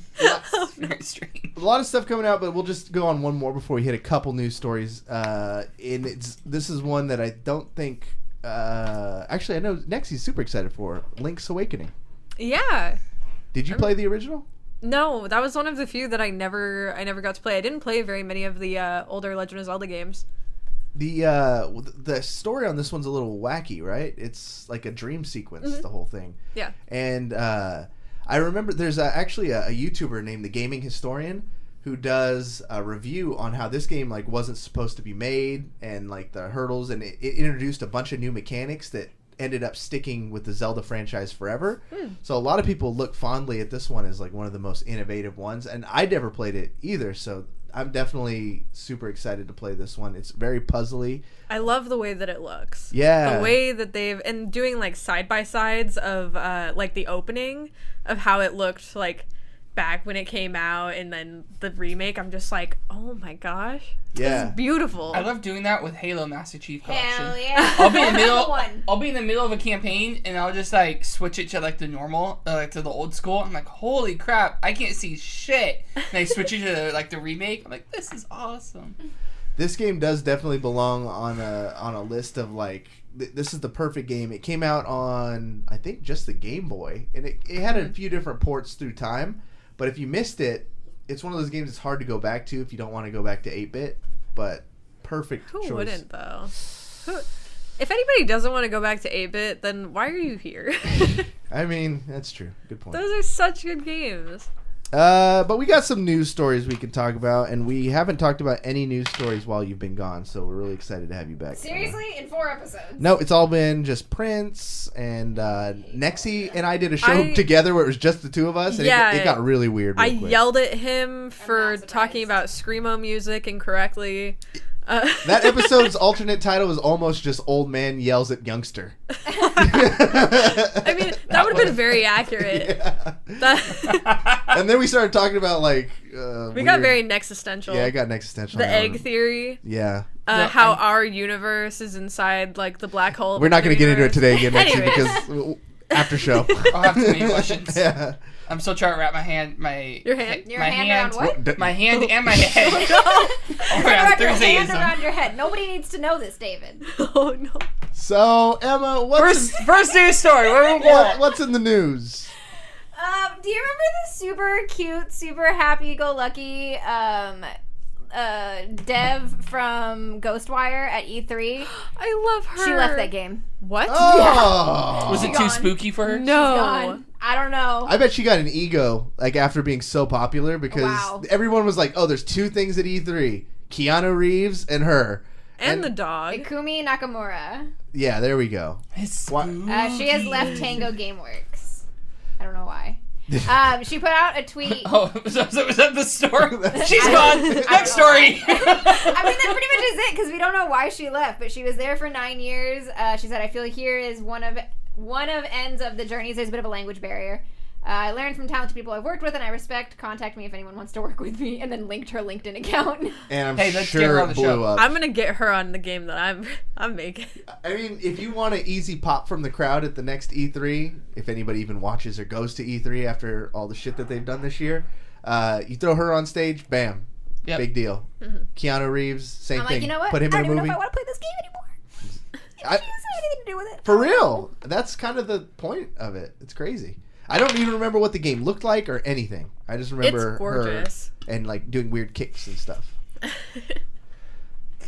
very strange. A lot of stuff coming out, but we'll just go on one more before we hit a couple news stories. And this is one that I don't think. Actually, I know Nexy's super excited for Link's Awakening. Yeah. Did you play the original? No, that was one of the few that I never got to play. I didn't play very many of the older Legend of Zelda games. The story on this one's a little wacky, right? It's like a dream sequence, the whole thing. Yeah. And I remember there's actually a YouTuber named The Gaming Historian who does a review on how this game like wasn't supposed to be made and like the hurdles, and it introduced a bunch of new mechanics that ended up sticking with the Zelda franchise forever. So a lot of people look fondly at this one as like one of the most innovative ones, and I never played it either, so I'm definitely super excited to play this one. It's very puzzly. I love the way that it looks. Yeah. The way that and doing like side-by-sides of like the opening of how it looked like back when it came out and then the remake, I'm just like, oh my gosh. Yeah. This is beautiful. I love doing that with Halo Master Chief Collection. Hell yeah. I'll be in the middle. One. I'll be in the middle of a campaign, and I'll just like switch it to like the normal, like to the old school. I'm like, holy crap, I can't see shit. And I switch it to like the remake. I'm like, this is awesome. This game does definitely belong on a list of like this is the perfect game. It came out on I think just the Game Boy, and it had a few different ports through time. But if you missed it, it's one of those games that's hard to go back to if you don't want to go back to 8-bit. But perfect Who choice. wouldn't though? If anybody doesn't want to go back to 8-bit, then why are you here? I mean, that's true. Good point. Those are such good games. But we got some news stories we can talk about, and we haven't talked about any news stories while you've been gone, so we're really excited to have you back. Seriously? In 4 episodes? No, it's all been just Prince and Nexy and I did a show together where it was just the two of us, and it got really weird real quick. Yelled at him for talking about Screamo music incorrectly. That episode's alternate title was almost just Old Man Yells at Youngster. I mean, that would have been very accurate. Yeah. And then we started talking about, like... we got very Nexusential. Yeah, I got Nexusential. The egg theory. Yeah. How our universe is inside, like, the black hole. We're not going to get into it today again, Nexy, because... After show. I'll have too many questions. Yeah. I'm still trying to wrap Your hand? Your hand around what? My hand and my head. Wrap your hand around your head. Nobody needs to know this, David. Oh, no. So, Emma, first news story. Where we going? What's in the news? Do you remember the super cute, super happy-go-lucky Dev from Ghostwire at E3? I love her. She left that game. What? Oh. Was it too spooky for her? No. Gone. I don't know. I bet she got an ego, like, after being so popular, because everyone was like, oh, there's two things at E3. Keanu Reeves and her. And the dog. Ikumi Nakamura. Yeah, there we go. She has left Tango Gameworks. I don't know why. She put out a tweet. Oh, was that the story? She's gone. Next story. I mean, that pretty much is it, because we don't know why she left, but she was there for 9 years. She said, I feel here is one of ends of the journeys. There's a bit of a language barrier. I learned from talented people I've worked with and I respect. Contact me if anyone wants to work with me. And then linked her LinkedIn account. And let's get her on the show. Up. I'm gonna get her on the game that I'm making. I mean, if you want an easy pop from the crowd at the next E3, if anybody even watches or goes to E3 after all the shit that they've done this year, you throw her on stage, bam, big deal. Mm-hmm. Keanu Reeves, same thing. Like, you know what? Put him in a movie. I don't even know if I want to play this game anymore. She doesn't have anything to do with it. For real, that's kind of the point of it. It's crazy. I don't even remember what the game looked like or anything. I just remember her and like doing weird kicks and stuff.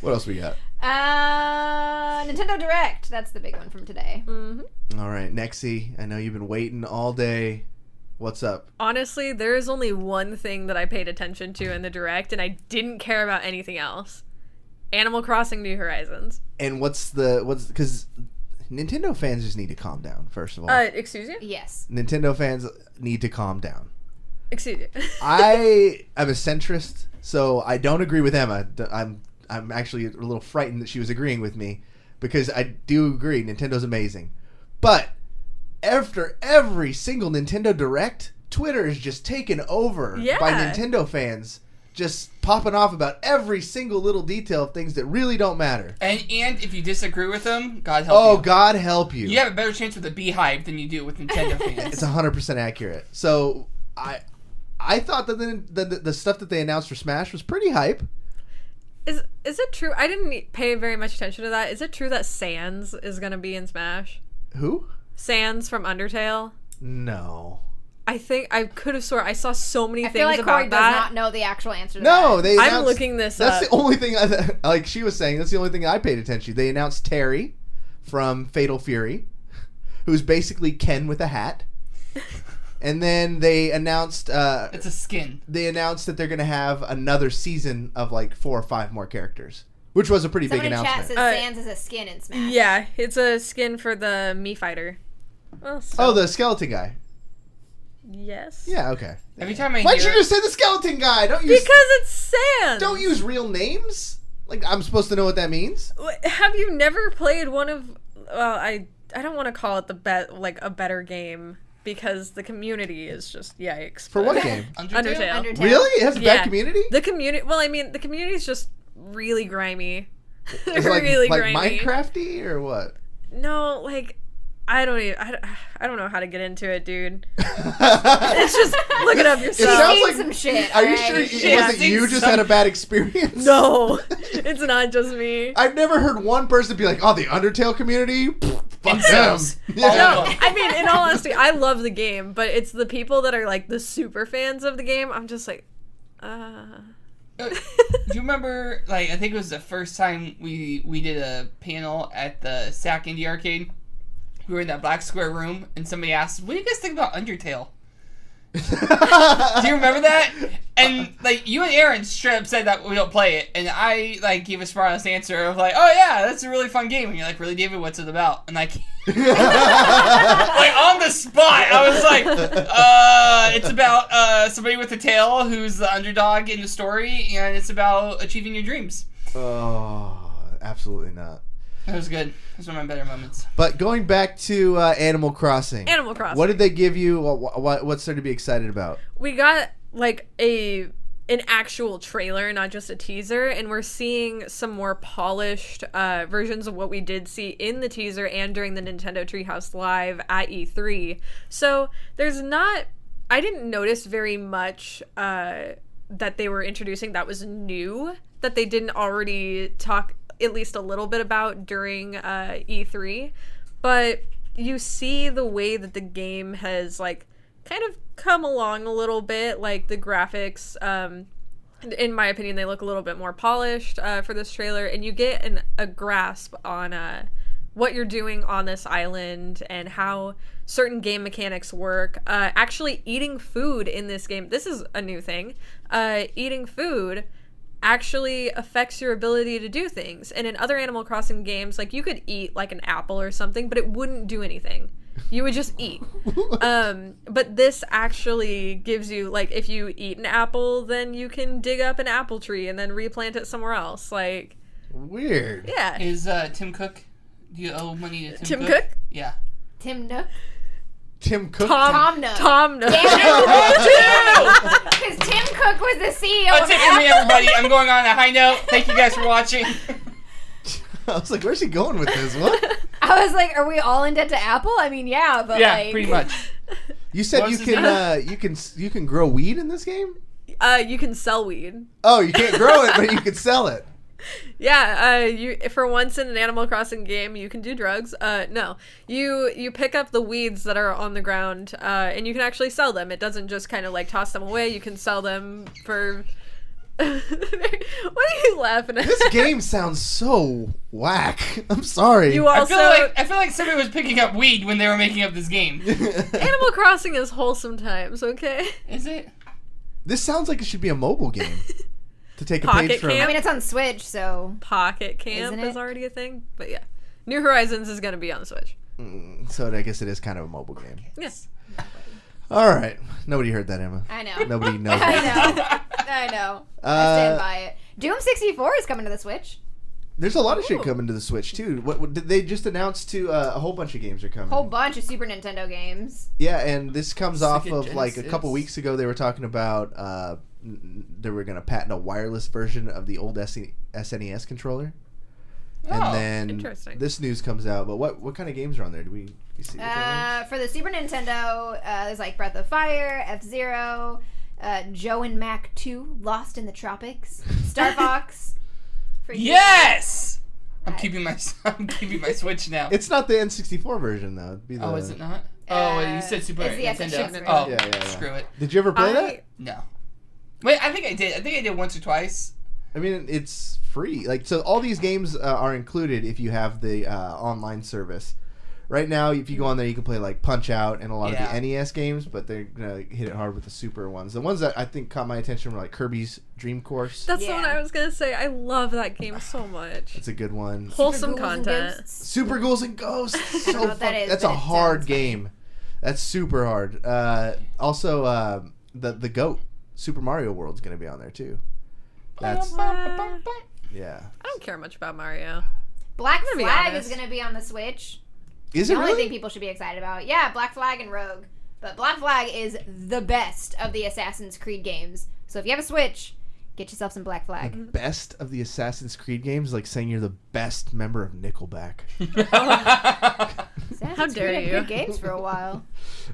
What else we got? Nintendo Direct. That's the big one from today. Mm-hmm. All right, Nexy. I know you've been waiting all day. What's up? Honestly, there is only one thing that I paid attention to in the Direct, and I didn't care about anything else. Animal Crossing: New Horizons. And what's because Nintendo fans just need to calm down, first of all. Excuse you? Yes. Nintendo fans need to calm down. Excuse you. I am a centrist, so I don't agree with Emma. I'm actually a little frightened that she was agreeing with me, because I do agree Nintendo's amazing. But after every single Nintendo Direct, Twitter is just taken over by Nintendo fans. Just popping off about every single little detail of things that really don't matter. And if you disagree with them, God help you. Oh, God help you. You have a better chance with a beehive than you do with Nintendo fans. It's 100% accurate. So, I thought that the stuff that they announced for Smash was pretty hype. Is it true? I didn't pay very much attention to that. Is it true that Sans is going to be in Smash? Who? Sans from Undertale? No. I think I could have sworn I saw so many things about that. I feel like Cory does not know the actual answer to that. No, I'm looking this up. That's the only thing, like she was saying, that's the only thing I paid attention to. They announced Terry from Fatal Fury, who's basically Ken with a hat. And then they announced... it's a skin. They announced that they're going to have another season of like 4 or 5 more characters, which was a pretty big announcement. Somebody in chat says Sans is a skin in Smash. Yeah, it's a skin for the Mii fighter. Well, Oh, the skeleton guy. Yes. Yeah, okay. Every time I Why'd you just say the skeleton guy? Because it's Sans. Don't use real names. Like, I'm supposed to know what that means. Have you never played one of... Well, I don't want to call it a better game, because the community is just yikes. For what game? Undertale. Really? It has a bad community? The community... Well, I mean, the community is just really grimy. It's really like grimy. Minecrafty or what? No, like... I don't know how to get into it, dude. It's just look it up yourself. It sounds like some shit. Are you sure it wasn't you just had a bad experience? No, it's not just me. I've never heard one person be like, "Oh, the Undertale community, fuck them." Yeah. No, I mean, in all honesty, I love the game, but it's the people that are like the super fans of the game. I'm just like, Do you remember? Like, I think it was the first time we did a panel at the SAC Indie Arcade. We were in that black square room, and somebody asked, "What do you guys think about Undertale?" Do you remember that? And like you and Aaron straight up said that we don't play it, and I like gave a smart honest answer of like, oh yeah, that's a really fun game. And you're like, really, David? What's it about? And like, like on the spot, I was like, it's about somebody with a tail who's the underdog in the story, and it's about achieving your dreams. Oh, absolutely not. It was good. It was one of my better moments. But going back to Animal Crossing. Animal Crossing. What did they give you? What's there to be excited about? We got like an actual trailer, not just a teaser, and we're seeing some more polished versions of what we did see in the teaser and during the Nintendo Treehouse Live at E3. So there's not... I didn't notice very much that they were introducing that was new, that they didn't already talk at least a little bit about during E3, but you see the way that the game has like kind of come along a little bit. Like the graphics, in my opinion, they look a little bit more polished for this trailer, and you get a grasp on what you're doing on this island and how certain game mechanics work. Actually eating food in this game, this is a new thing. Eating food actually affects your ability to do things. And in other Animal Crossing games, like you could eat like an apple or something, but it wouldn't do anything. You would just eat. But this actually gives you, like, if you eat an apple, then you can dig up an apple tree and then replant it somewhere else. Like, weird. Yeah. Is Tim Cook? Do you owe money to Tim Cook? Cook? Yeah. Tim Nook? Tim Cook? Tom Nook. Tom Nook. Because Tim Cook was the CEO That's of it for me, everybody. I'm going on a high note. Thank you guys for watching. I was like, where's he going with this? What? I was like, are we all in debt to Apple? I mean, yeah, but Yeah, like... pretty much. You said What you was his can you can grow weed in this game? You can sell weed. Oh, you can't grow it, but you can sell it. Yeah, you for once in an Animal Crossing game, you can do drugs. No, you pick up the weeds that are on the ground, and you can actually sell them. It doesn't just kind of like toss them away. You can sell them for. What are you laughing at? This game sounds so whack. I'm sorry. You also I feel like somebody was picking up weed when they were making up this game. Animal Crossing is wholesome times, okay? Is it? This sounds like it should be a mobile game. To take a Pocket page from. Camp? I mean, it's on Switch, so... Pocket Camp Isn't is it? already a thing, but yeah, New Horizons is gonna be on the Switch. So I guess it is kind of a mobile game. Yes. All right. Nobody heard that, Emma. I know. Nobody knows. I know. I stand by it. Doom 64 is coming to the Switch. There's a lot of shit coming to the Switch too. What did they just announced to a whole bunch of games are coming? Whole bunch of Super Nintendo games. Yeah, and this comes off Sega of like a couple Genesis. weeks ago. They were talking about they were going to patent a wireless version of the old SNES controller. And Oh, then interesting. this news comes out. But what kind of games are on there? Do we see? What kind For the Super Nintendo, there's like Breath of Fire, F-Zero, Joe and Mac 2, Lost in the Tropics, Star Fox. Yes! I'm keeping my Switch now. it's not the N64 version though. It'd be the, Oh, is it not? Oh, you said Super it's the Nintendo. SNES Oh, version. Yeah. screw it. Did you ever play that? No. Wait, I think I did. I think I did once or twice. I mean, it's free. Like, so all these games are included if you have the online service. Right now, if you go on there, you can play like Punch Out and a lot of the NES games, but they're gonna hit it hard with the Super ones. The ones that I think caught my attention were like Kirby's Dream Course. That's the one Yeah. I was gonna say. I love that game so much. It's a good one. Wholesome Ghouls and content. Ghosts. Super Ghouls and Ghosts. I don't know So what that is, that's but a it hard sounds game. That's super hard. Also, the GOAT Super Mario World's gonna be on there too. That's I yeah. don't care much about Mario. Black gonna be Flag honest. is going to be on the Switch. Is The it only really? thing people should be excited about. Yeah, Black Flag and Rogue. But Black Flag is the best of the Assassin's Creed games. So if you have a Switch, get yourself some Black Flag. Best of the Assassin's Creed games, like saying you're the best member of Nickelback. Assassin's How dare Creed had you. good games for a while.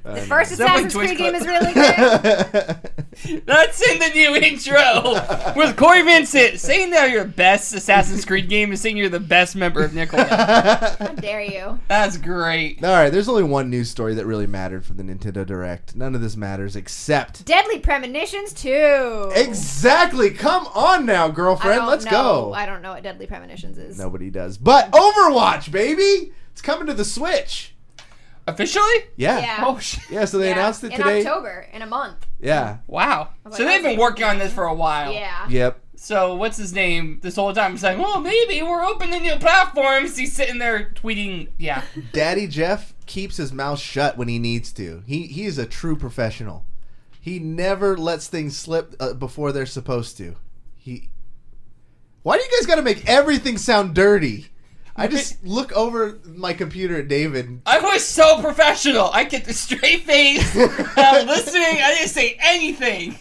I The know. first Someone Assassin's Twitch Creed game clip. is really good. That's in the new intro with Cory Vincent saying that your best Assassin's Creed game is saying you're the best member of Nickelback. How dare you? That's great. All right, there's only one news story that really mattered for the Nintendo Direct. None of this matters except Deadly Premonitions 2. exactly. Come on now, girlfriend. Let's go. I don't know what Deadly Premonitions is. Nobody does, but Overwatch, baby, it's coming to the Switch. Officially? Yeah. Yeah. Oh shit! Yeah, so they announced it today. In October, in a month. Yeah. Wow. was So like, they've been okay. working on this for a while. Yeah. Yep. So what's his name? This whole time, he's like, well, maybe we're opening new platforms. He's sitting there tweeting, yeah. Daddy Jeff keeps his mouth shut when he needs to. He is a true professional. He never lets things slip before they're supposed to. Why do you guys got to make everything sound dirty? I just look over my computer at David. I was so professional. I get the straight face. I'm listening. I didn't say anything.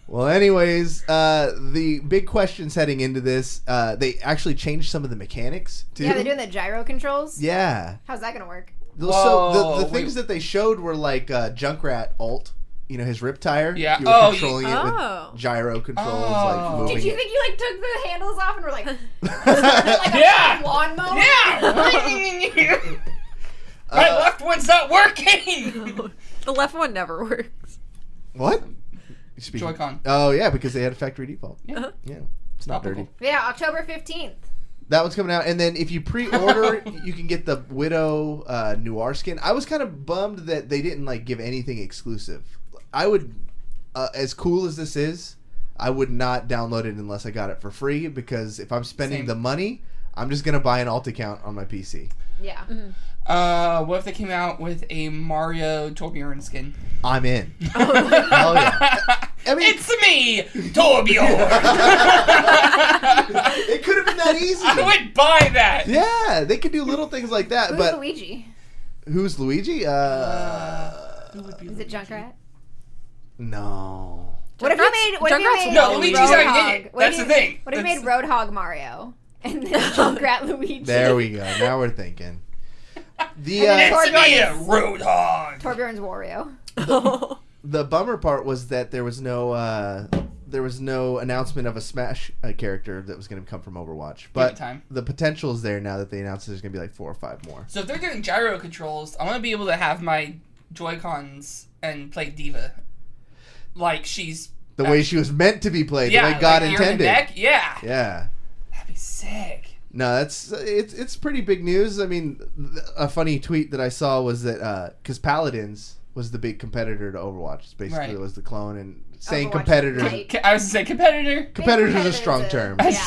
Well, anyways, the big questions heading into this, they actually changed some of the mechanics, too. Yeah, they're doing the gyro controls. Yeah. How's that gonna work? So the Wait. things that they showed were like Junkrat ult, his rip tire. Yeah. You were Oh, controlling it Oh. with gyro controls, Oh. like moving Did you it. think you like took the handles off and were like, Yeah. lawnmower? Yeah. My left one's not working. The left one never works. What? Speaking- Joy-Con. Oh, yeah, because they had a factory default. Yeah. Yeah. It's not Topical. dirty. Yeah, October 15th. That one's coming out, and then if you pre-order, you can get the Widow Noir skin. I was kind of bummed that they didn't give anything exclusive. I would, as cool as this is, I would not download it unless I got it for free, because if I'm spending Same. the money, I'm just gonna buy an alt account on my PC. Yeah. What if they came out with a Mario Torbjorn skin? I'm in. Hell yeah! I mean, It's me, Torbjorn. it could have been that easy. I would buy that. Yeah, they could do little things like that. Who's but Luigi? who's Luigi? Who would be Is it Junkrat? No. What if you made? What if you Junkrat's made? No, Luigi's already in Roadhog? it. What if That's you- the thing. What if you That's- made Roadhog Mario and then Junkrat Luigi? There we go. Now we're thinking. The It's me, Torbjorn is- Roadhog. Torbjorn's Wario. the bummer part was that there was no announcement of a Smash character that was going to come from Overwatch. But time. the potential is there now that they announced there's going to be 4 or 5 more. So if they're doing gyro controls, I want to be able to have my Joy-Cons and play Diva, like she's The way she was meant to be played, yeah, the way God like here in the intended. neck. Yeah, Yeah. that'd be sick. No, it's pretty big news. I mean, a funny tweet that I saw was that because Paladins was the big competitor to Overwatch. It's basically Right. it was the clone, and saying Overwatch competitor. is I was gonna say competitor. Competitor's a strong term. Yeah.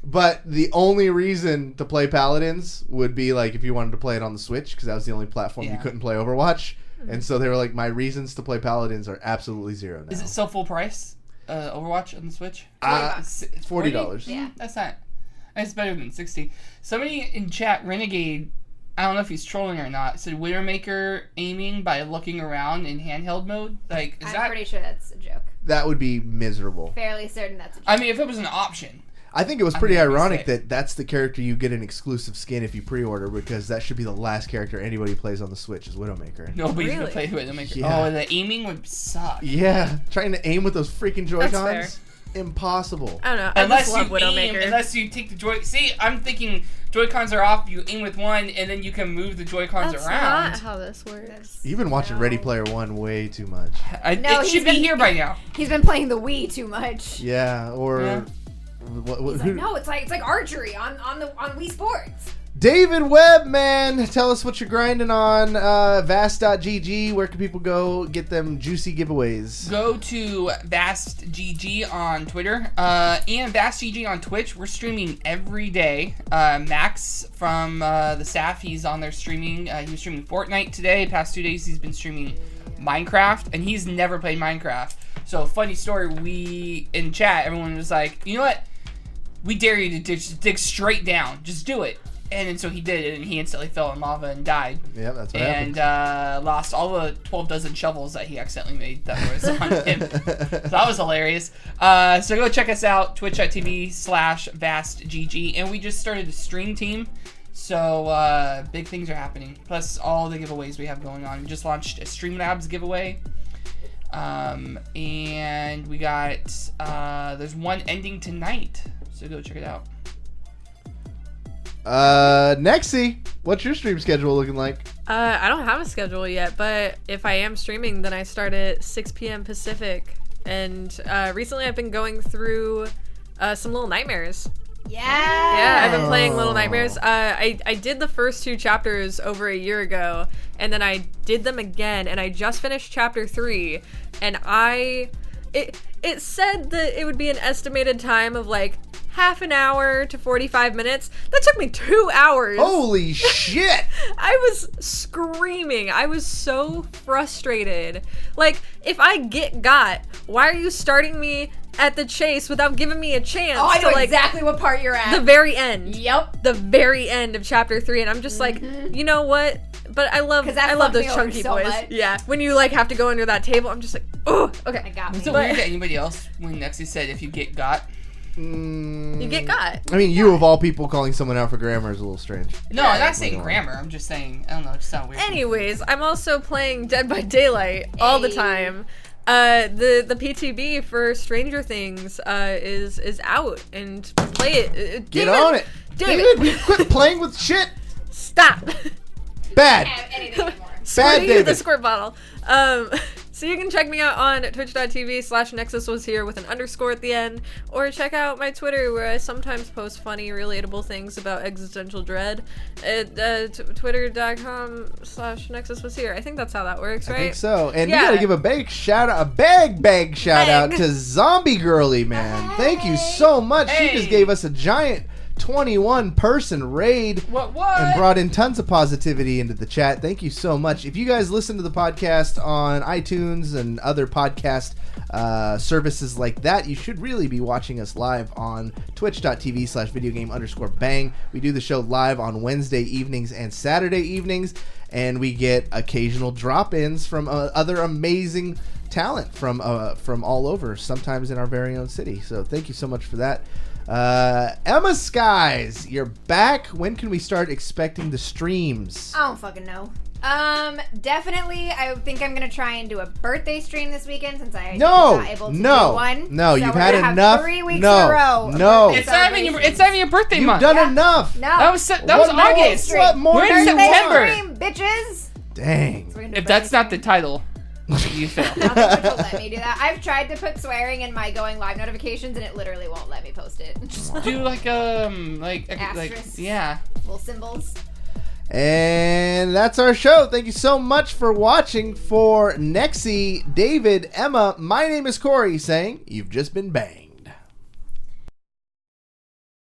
But the only reason to play Paladins would be if you wanted to play it on the Switch, because that was the only platform you Yeah. couldn't play Overwatch. And so they were like, my reasons to play Paladins are absolutely zero now. Is it still full price? Overwatch on the Switch? $40. $40. Yeah. That's not. That's better than 60. Somebody in chat, Renegade, I don't know if he's trolling or not, said Widowmaker aiming by looking around in handheld mode. Like, is I'm that? pretty sure that's a joke. That would be miserable. Fairly certain that's a joke. I mean, if it was an option. I think it was pretty that'd be ironic sick. that that's the character you get an exclusive skin if you pre-order, because that should be the last character anybody plays on the Switch is Widowmaker. Nobody's Really? gonna play Widowmaker. Yeah. Oh, the aiming would suck. Yeah, trying to aim with those freaking That's Joy-Cons? Impossible. I don't know. I Unless just love you aim, Widowmaker. unless you take the Joy. See, I'm thinking Joy-Cons are off. You aim with one, and then you can move the Joy-Cons That's around. not how this works. You've been watching Ready Player One way too much. No, It he's should be been- here by now. He's been playing the Wii too much. Yeah, or Yeah. He's like, no, it's like archery on Wii Sports. David Webb, man, tell us what you're grinding on. Vast.gg, where can people go get them juicy giveaways? Go to VastGG on Twitter and VastGG on Twitch. We're streaming every day. Max from the staff, he's on there streaming. He was streaming Fortnite today. Past 2 days, he's been streaming Minecraft, and he's never played Minecraft. So, funny story, we, in chat, everyone was like, you know what? We dare you to dig straight down. Just do it. And then so he did it, and he instantly fell in lava and died. Yeah, that's what And lost all the 12 dozen shovels that he accidentally made that was on him. So that was hilarious. So go check us out, twitch.tv/VastGG. And we just started a stream team. So big things are happening. Plus all the giveaways we have going on. We just launched a Streamlabs giveaway. And we got, there's one ending tonight. So go check it out. Nexy, what's your stream schedule looking like? I don't have a schedule yet, but if I am streaming, then I start at 6 p.m. Pacific. And recently I've been going through some little nightmares. Yeah, I've been playing Little Nightmares. I did the first 2 chapters over a year ago, and then I did them again, and I just finished chapter 3, and it said that it would be an estimated time of like half an hour to 45 minutes. That took me 2 hours. Holy shit! I was screaming. I was so frustrated. Like, if I got, why are you starting me at the chase without giving me a chance? Oh, I know to, like, exactly what part you're at. the very end. Yep. The very end of chapter 3, and I'm just like, you know what? But I love fucked those me over chunky so boys. much. Yeah. When you like have to go under that table, I'm just like, oh, okay. I got me. Was it weird that anybody else when Nexy said if you get got? You get got. I mean, you of all people calling someone out for grammar is a little strange. No, I'm not saying grammar. I'm just saying, I don't know, it just sounds weird. Anyways, I'm also playing Dead by Daylight all the time. The PTB for Stranger Things is out, and play it. Get David, on it. David, David, quit playing with shit. stop. Bad. Have anything anymore. Bad, David. David. The squirt bottle. So you can check me out on twitch.tv/nexuswashere with an underscore at the end, or check out my Twitter where I sometimes post funny, relatable things about existential dread at twitter.com/nexuswashere. I think that's how that works, right? I think so. And Yeah. we gotta give a big shout out, bag shout out Bang. to Zombie Girly, man. Thank you so much. She just Hey. gave us a giant 21 person raid What? and brought in tons of positivity into the chat. Thank you so much. If you guys listen to the podcast on iTunes and other podcast services like that, you should really be watching us live on twitch.tv/videogame_bang. We do the show live on Wednesday evenings and Saturday evenings, and we get occasional drop-ins from other amazing talent from all over, sometimes in our very own city. So thank you so much for that. EmmaSkies, you're back. When can we start expecting the streams? I don't fucking know. Definitely. I think I'm gonna try and do a birthday stream this weekend since I was not able to do one. No, So you've we're had gonna have enough. 3 weeks no, in a row. of no. birthday It's not even your birthday You've month. done Yeah. enough. No. That was What August. more- what more We're do in you birthday September. stream, bitches. Dang. So we're gonna do If a that's birthday not the stream. title, you fail. I don't think Twitch will let me do that. I've tried to put swearing in my going live notifications and it literally won't let me post it. Do like Asterisks. yeah. Little symbols. And that's our show. Thank you so much for watching. For Nexy, David, Emma, my name is Cory saying you've just been banged.